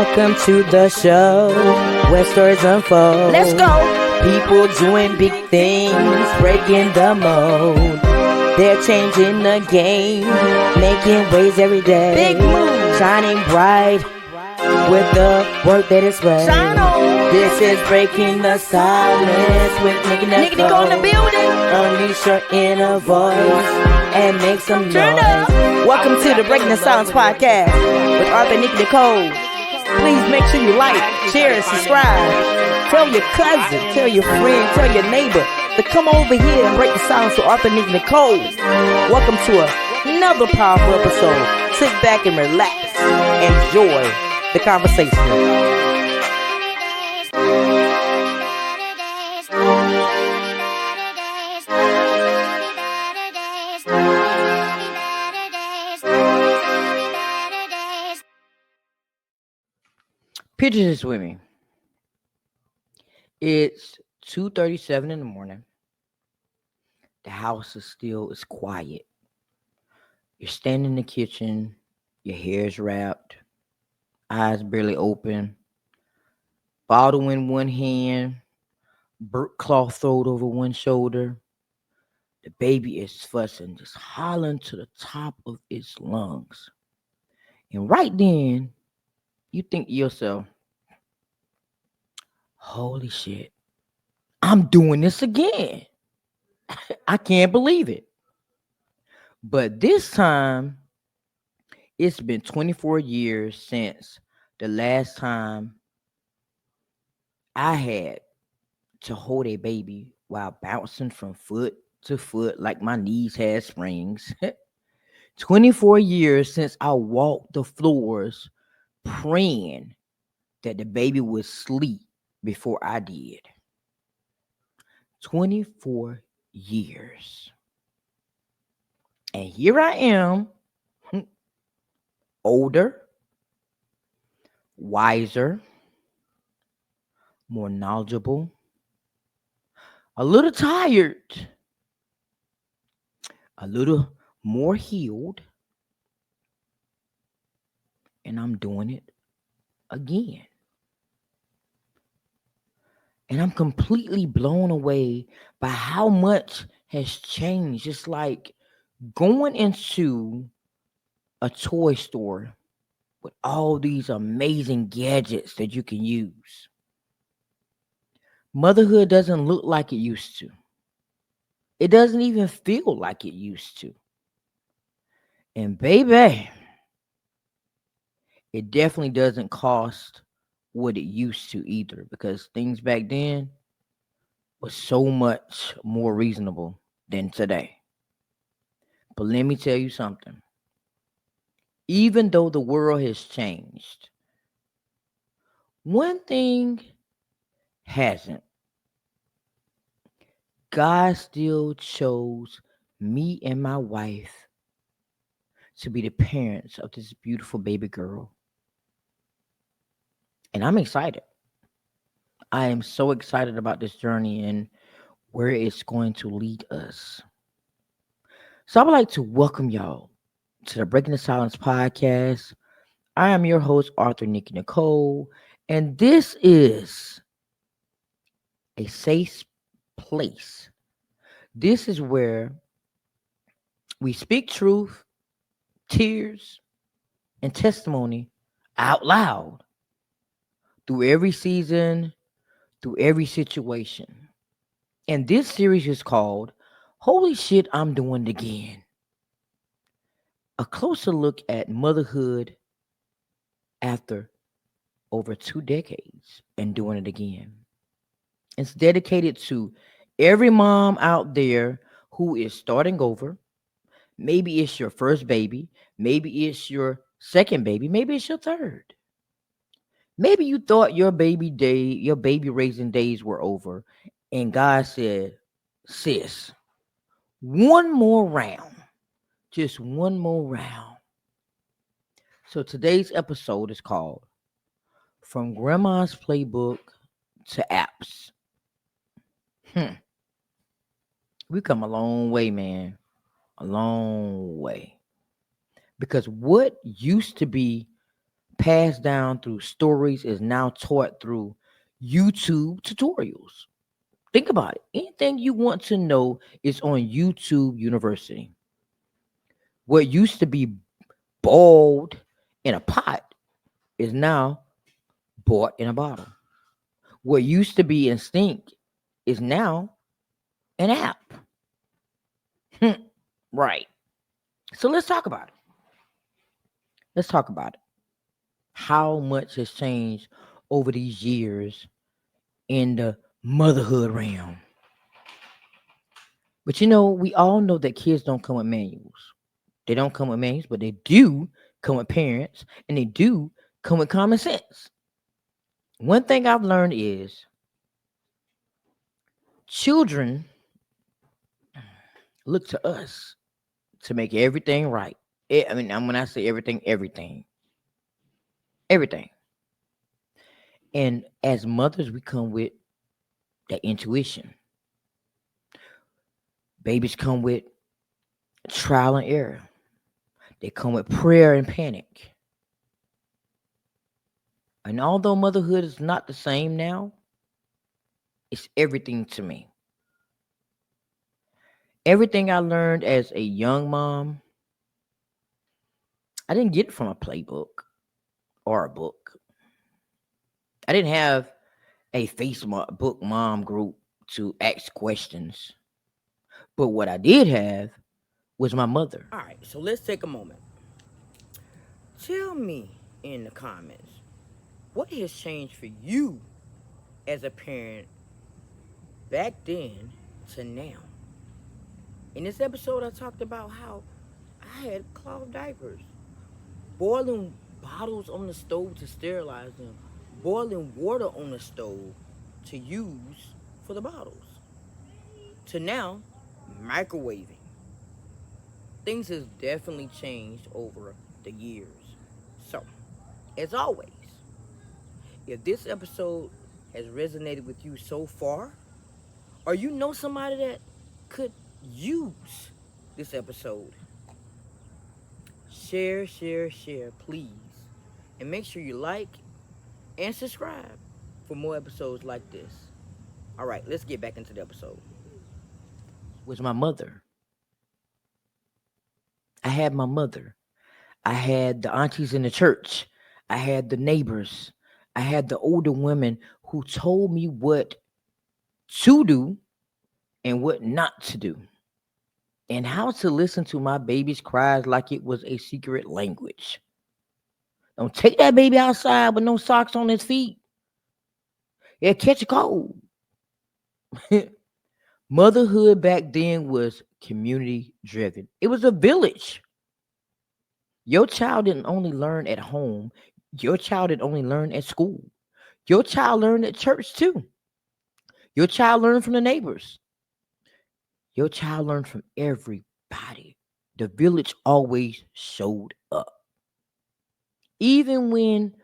Welcome to the show where stories unfold. Let's go. People doing big things, breaking the mold. They're changing the game, making waves every day. Big move. Shining bright with the work that is right. Shine on. This is Breaking the Silence with Nikki Nicole. Nikki Nicole in the building. Unleash your inner voice and make some Turn noise. up. Welcome to the Breaking the Silence podcast with Author Nikki Nicole. Please make sure you like, share, and subscribe. Tell your cousin, tell your friend, tell your neighbor to come over here and break the silence with Author Nikki Nicole. Welcome to another powerful episode. Sit back and relax. Enjoy the conversation. Picture this with me. It's 2:37 in the morning. The house is quiet. You're standing in the kitchen. Your hair is wrapped. Eyes barely open. Bottle in one hand. Burnt cloth thrown over one shoulder. The baby is fussing, just hollering to the top of its lungs. And right then, you think to yourself, holy shit, I'm doing this again. I can't believe it. But this time, it's been 24 years since the last time I had to hold a baby while bouncing from foot to foot like my knees had springs. 24 years since I walked the floors praying that the baby would sleep before I did. 24 years. And here I am, older, wiser, more knowledgeable, a little tired, a little more healed, and I'm doing it again. And I'm completely blown away by how much has changed. It's like going into a toy store with all these amazing gadgets that you can use. Motherhood doesn't look like it used to. It doesn't even feel like it used to. And baby, it definitely doesn't cost what it used to either, because things back then was so much more reasonable than today. But let me tell you something. Even though the world has changed, one thing hasn't. God still chose me and my wife to be the parents of this beautiful baby girl. And I'm excited. I am so excited about this journey and where it's going to lead us. So I would like to welcome y'all to the Breaking the Silence podcast. I am your host, Author Nikki Nicole, and this is a safe place. This is where we speak truth, tears, and testimony out loud through every season, through every situation. And this series is called Holy Shit, I'm Doing It Again. A closer look at motherhood after over 2 decades and doing it again. It's dedicated to every mom out there who is starting over. Maybe it's your first baby. Maybe it's your second baby. Maybe it's your third. Maybe you thought your baby raising days were over, and God said, sis, one more round. Just one more round. So today's episode is called From Grandma's Playbook to Apps. We come a long way, man. A long way. Because what used to be passed down through stories is now taught through YouTube tutorials. Think about it. Anything you want to know is on YouTube University. What used to be boiled in a pot is now bought in a bottle. What used to be instinct is now an app. Right. So let's talk about it. Let's talk about it. How much has changed over these years in the motherhood realm? But we all know that kids don't come with manuals. They don't come with manuals, but they do come with parents and they do come with common sense. One thing I've learned is children look to us to make everything right. I mean, when I say everything, everything. And as mothers, we come with that intuition. Babies come with trial and error. They come with prayer and panic. And although motherhood is not the same now, it's everything to me. Everything I learned as a young mom, I didn't get it from a playbook or a book. I didn't have a Facebook mom group to ask questions. But what I did have was my mother. All right, so let's take a moment. Tell me in the comments, what has changed for you as a parent back then to now? In this episode, I talked about how I had cloth diapers, boiling bottles on the stove to sterilize them, boiling water on the stove to use for the bottles, to now microwaving. Things has definitely changed over the years. So, as always, if this episode has resonated with you so far, or you know somebody that could use this episode, share, please. And make sure you like and subscribe for more episodes like this. All right, let's get back into the episode. Was my mother. I had my mother. I had the aunties in the church. I had the neighbors. I had the older women who told me what to do and what not to do, and how to listen to my baby's cries like it was a secret language. Don't take that baby outside with no socks on his feet. It'll catch a cold. Motherhood back then was community driven. It was a village. Your child didn't only learn at home. Your child didn't only learn at school. Your child learned at church too. Your child learned from the neighbors. Your child learned from everybody. The village always showed up. Even when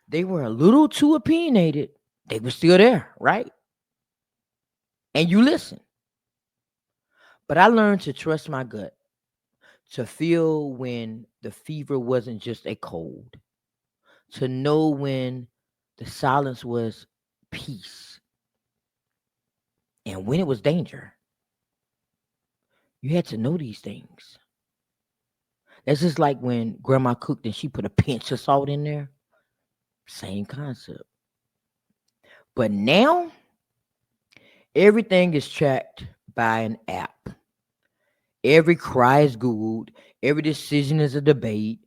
they were a little too opinionated, they were still there, right? And you listen. But I learned to trust my gut, to feel when the fever wasn't just a cold, to know when the silence was peace and when it was danger. You had to know these things. That's just like when grandma cooked and she put a pinch of salt in there. Same concept. But now, everything is tracked by an app. Every cry is Googled. Every decision is a debate.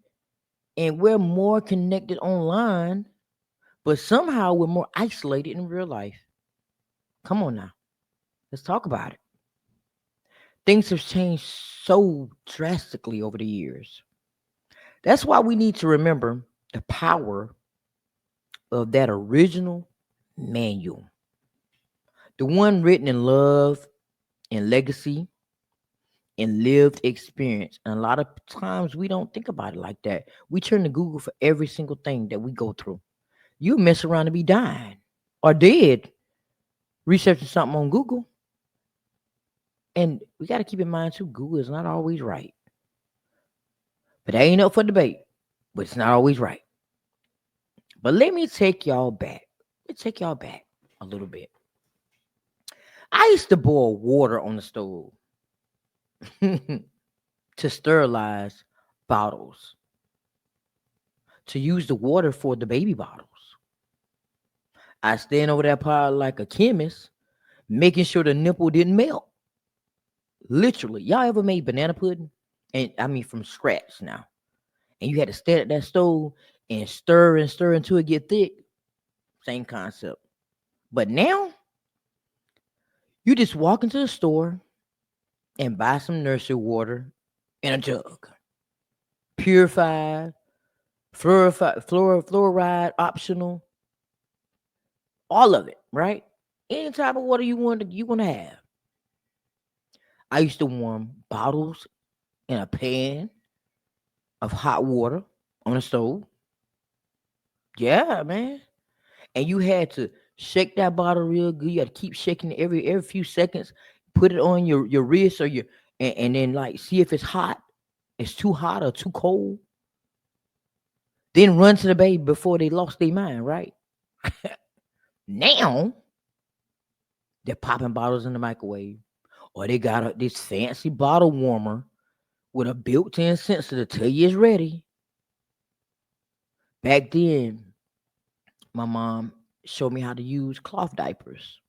And we're more connected online, but somehow we're more isolated in real life. Come on now. Let's talk about it. Things have changed so drastically over the years. That's why we need to remember the power of that original manual. The one written in love and legacy and lived experience. And a lot of times we don't think about it like that. We turn to Google for every single thing that we go through. You mess around and be dying or dead researching something on Google. And we got to keep in mind too, Google is not always right. But that ain't up for debate. But it's not always right. But let me take y'all back. Let's take y'all back a little bit. I used to boil water on the stove to sterilize bottles, to use the water for the baby bottles. I stand over that pot like a chemist, making sure the nipple didn't melt. Literally. Y'all ever made banana pudding? And I mean from scratch now. And you had to stand at that stove and stir until it get thick. Same concept. But now you just walk into the store and buy some nursery water in a jug. Purified, fluoride optional, all of it, right? Any type of water you want to have. I used to warm bottles in a pan of hot water on the stove. Yeah, man. And you had to shake that bottle real good. You had to keep shaking it every few seconds. Put it on your wrist or and then like see if it's hot. It's too hot or too cold. Then run to the baby before they lost their mind, right? Now they're popping bottles in the microwave, or they got this fancy bottle warmer with a built-in sensor to tell you it's ready. Back then, my mom showed me how to use cloth diapers.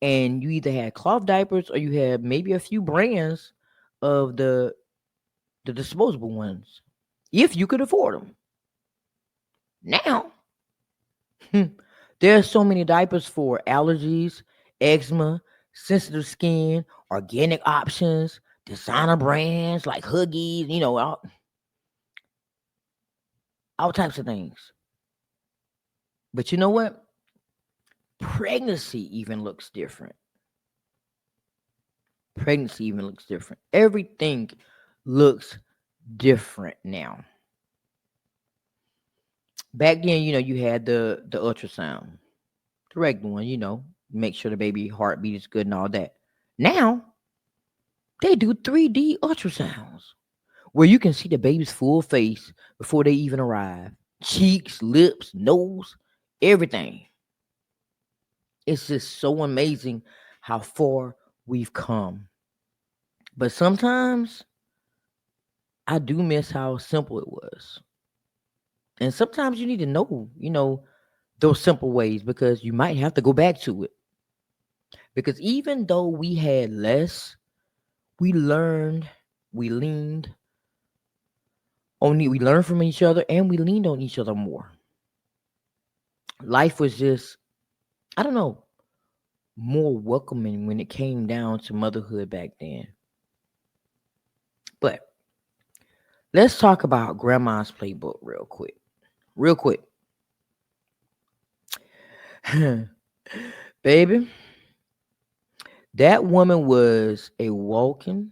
And you either had cloth diapers or you had maybe a few brands of the disposable ones, if you could afford them. Now, there are so many diapers for allergies, eczema, sensitive skin, organic options, designer brands like Huggies, all types of things. But you know what? Pregnancy even looks different. Everything looks different now. Back then, you had the ultrasound, the regular one, make sure the baby heartbeat is good and all that. Now, they do 3D ultrasounds where you can see the baby's full face before they even arrive. Cheeks, lips, nose, everything. It's just so amazing how far we've come. But sometimes I do miss how simple it was. And sometimes you need to know, those simple ways because you might have to go back to it. Because even though we had less, we learned, we leaned we learned from each other and we leaned on each other more. Life was just, I don't know, more welcoming when it came down to motherhood back then. But let's talk about grandma's playbook real quick. Real quick. Baby, that woman was a walking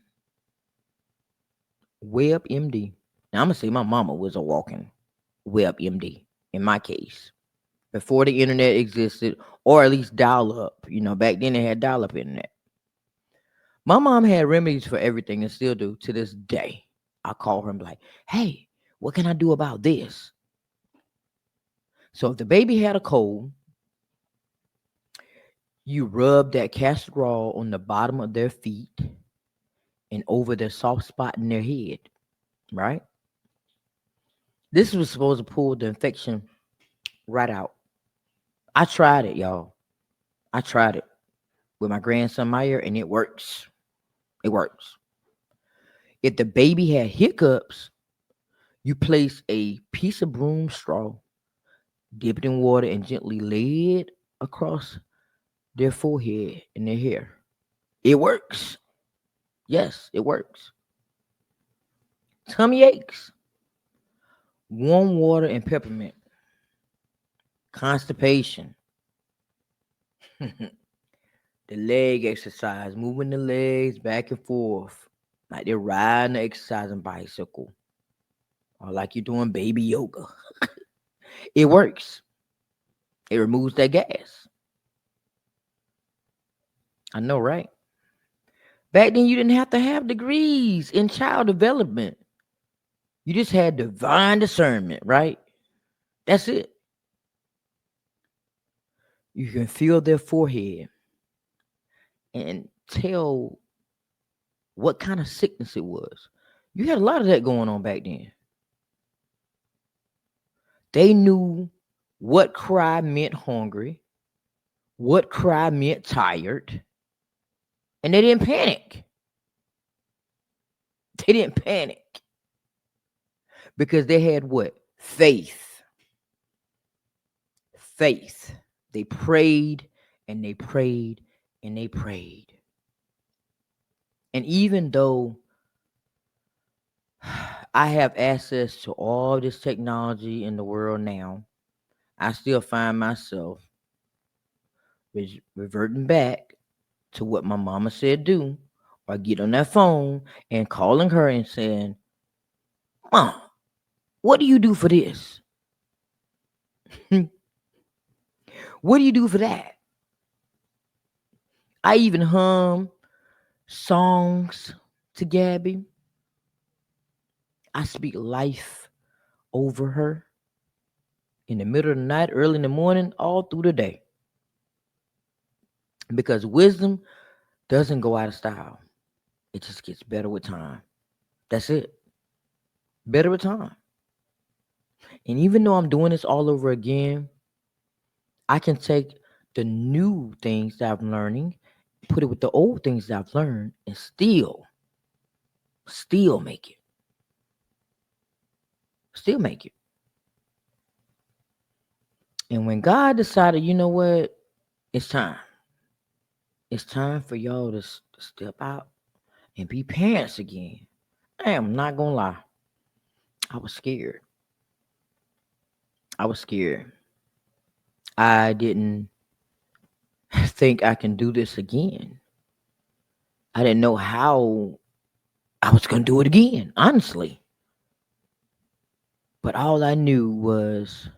web MD. Now, I'm going to say my mama was a walking web MD in my case. Before the internet existed, or at least dial up. Back then they had dial up internet. My mom had remedies for everything and still do to this day. I call her and be like, hey, what can I do about this? So if the baby had a cold, you rub that castor oil on the bottom of their feet and over their soft spot in their head, right? This was supposed to pull the infection right out. I tried it, y'all. I tried it with my grandson Meyer, and it works. It works. If the baby had hiccups, you place a piece of broom straw, dip it in water, and gently lay it across their forehead and their hair. It works. Yes, it works. Tummy aches, warm water and peppermint. Constipation. The leg exercise, moving the legs back and forth, like they're riding an exercising bicycle, or like you're doing baby yoga. It works. It removes that gas. I know, right? Back then, you didn't have to have degrees in child development. You just had divine discernment, right? That's it. You can feel their forehead and tell what kind of sickness it was. You had a lot of that going on back then. They knew what cry meant hungry, what cry meant tired, and they didn't panic. They didn't panic because they had what? Faith. Faith. They prayed and they prayed and they prayed. And even though I have access to all this technology in the world now, I still find myself reverting back to what my mama said do, or get on that phone and calling her and saying, Mom, what do you do for this? What do you do for that? I even hum songs to Gabby. I speak life over her in the middle of the night, early in the morning, all through the day. Because wisdom doesn't go out of style. It just gets better with time. That's it. Better with time. And even though I'm doing this all over again, I can take the new things that I'm learning, put it with the old things that I've learned, and still make it. Still make it. And when God decided, you know what, it's time. It's time for y'all to step out and be parents again. I am not gonna lie. I was scared. I was scared. I didn't think I can do this again. I didn't know how I was gonna do it again, honestly. But all I knew was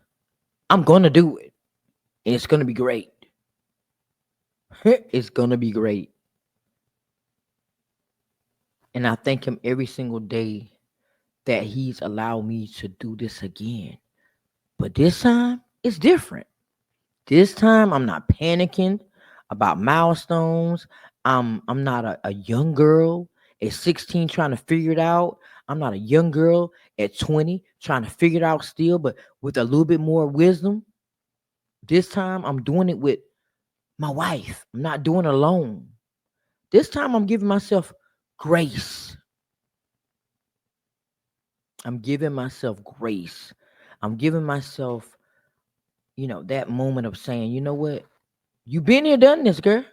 I'm gonna do it. And it's gonna be great. It's gonna be great. And I thank him every single day that he's allowed me to do this again. But this time, it's different. This time, I'm not panicking about milestones. I'm not a young girl at 16 trying to figure it out. I'm not a young girl at 20 trying to figure it out still, but with a little bit more wisdom. This time, I'm doing it with my wife. I'm not doing it alone. This time, I'm giving myself grace. I'm giving myself grace. I'm giving myself, that moment of saying, you know what? You been here, done this, girl.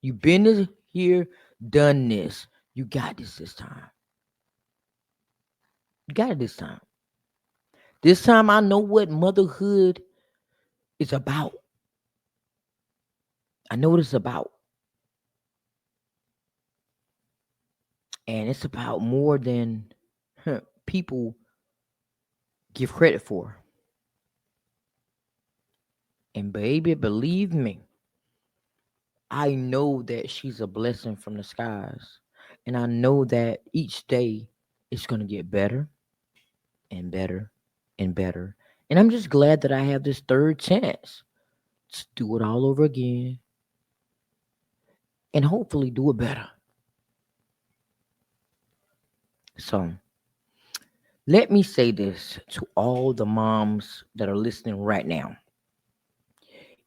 You been here, done this. You got this time. You got it this time. This time I know what motherhood is about. I know what it's about. And it's about more than people give credit for. And baby, believe me, I know that she's a blessing from the skies. And I know that each day it's going to get better and better and better. And I'm just glad that I have this third chance to do it all over again and hopefully do it better. So let me say this to all the moms that are listening right now.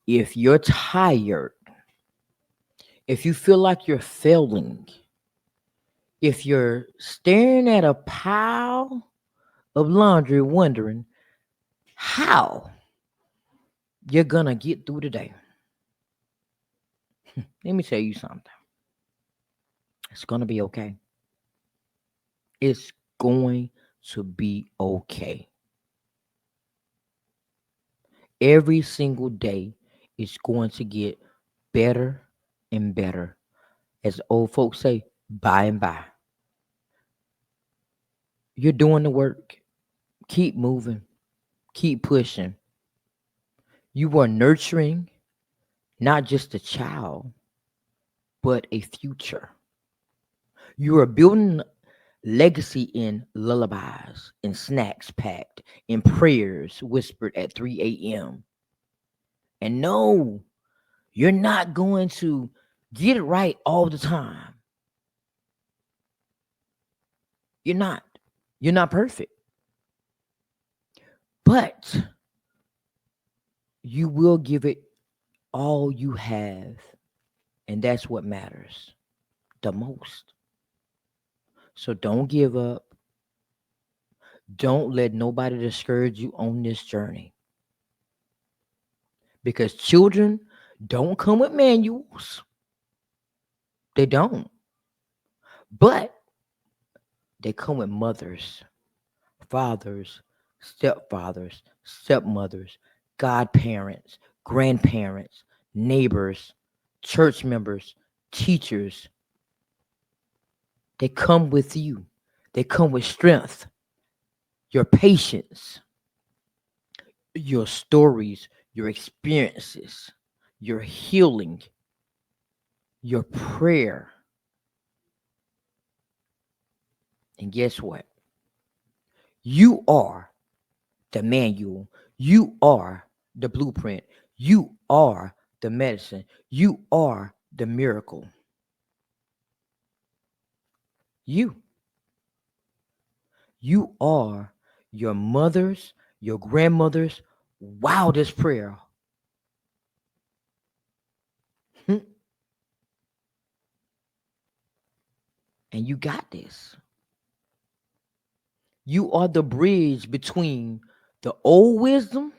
If you're tired, if you feel like you're failing, if you're staring at a pile of laundry wondering how you're gonna get through the day, let me tell you something. It's gonna be okay. It's going to be okay. Every single day is going to get better and better. As old folks say, by and by. You're doing the work. Keep moving. Keep pushing. You are nurturing not just a child, but a future. You are building legacy in lullabies, in snacks packed, in prayers whispered at 3 a.m. And no, you're not going to get it right all the time. You're not. You're not perfect. But you will give it all you have. And that's what matters the most. So don't give up. Don't let nobody discourage you on this journey. Because children don't come with manuals. They don't. But they come with mothers, fathers, stepfathers, stepmothers, godparents, grandparents, neighbors, church members, teachers. They come with you. They come with strength, your patience, your stories, your experiences, your healing, your prayer. And guess what? You are the manual. You are the blueprint. You are the medicine. You are the miracle. You are your mother's, your grandmother's wildest prayer. And you got this. You are the bridge between the old wisdom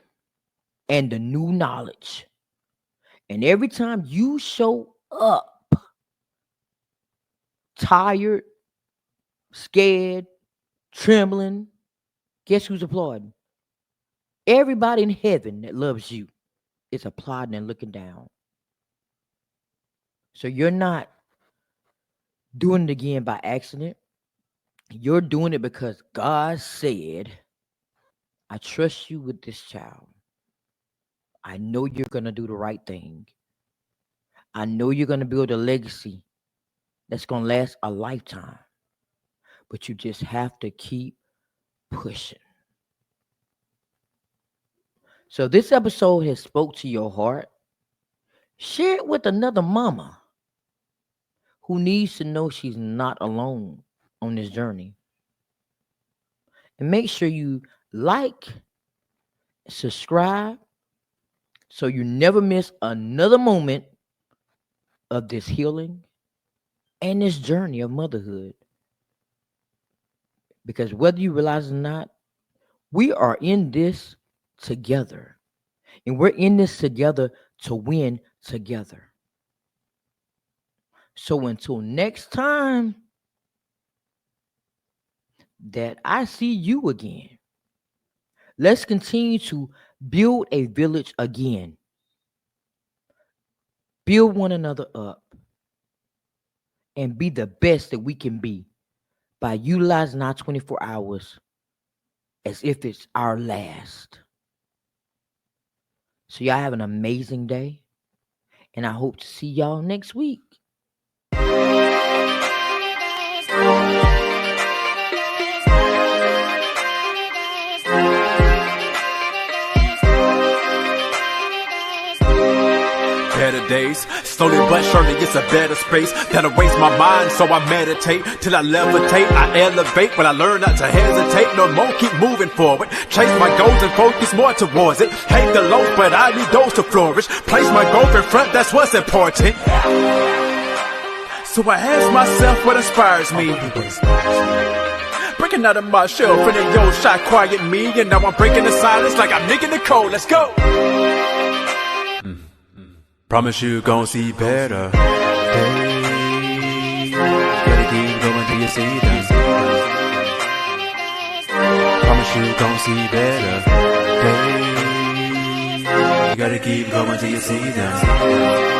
and the new knowledge. And every time you show up tired, scared, trembling, guess who's applauding? Everybody in heaven that loves you is applauding and looking down. So you're not doing it again by accident. You're doing it because God said, I trust you with this child. I know you're going to do the right thing. I know you're going to build a legacy that's going to last a lifetime. But you just have to keep pushing. So this episode has spoke to your heart. Share it with another mama who needs to know she's not alone on this journey. And make sure you like, subscribe, so you never miss another moment of this healing and this journey of motherhood. Because whether you realize it or not, we are in this together. And we're in this together to win together. So until next time that I see you again, let's continue to build a village again. Build one another up. And be the best that we can be by utilizing our 24 hours as if it's our last. So y'all have an amazing day. And I hope to see y'all next week. Better days, slowly but surely it's a better space that'll raise my mind, so I meditate till I levitate. I elevate when I learn not to hesitate. No more, keep moving forward. Chase my goals and focus more towards it. Hate the lows, but I need those to flourish. Place my goals in front, that's what's important. So I ask myself what inspires me. Breaking out of my shell, feeling yo shot quiet me, and now I'm breaking the silence like I'm Nikki Nicole. Let's go. Promise you gon' see better days. Gotta keep going till you see them. Promise you gon' see better days. You gotta keep going till you see them.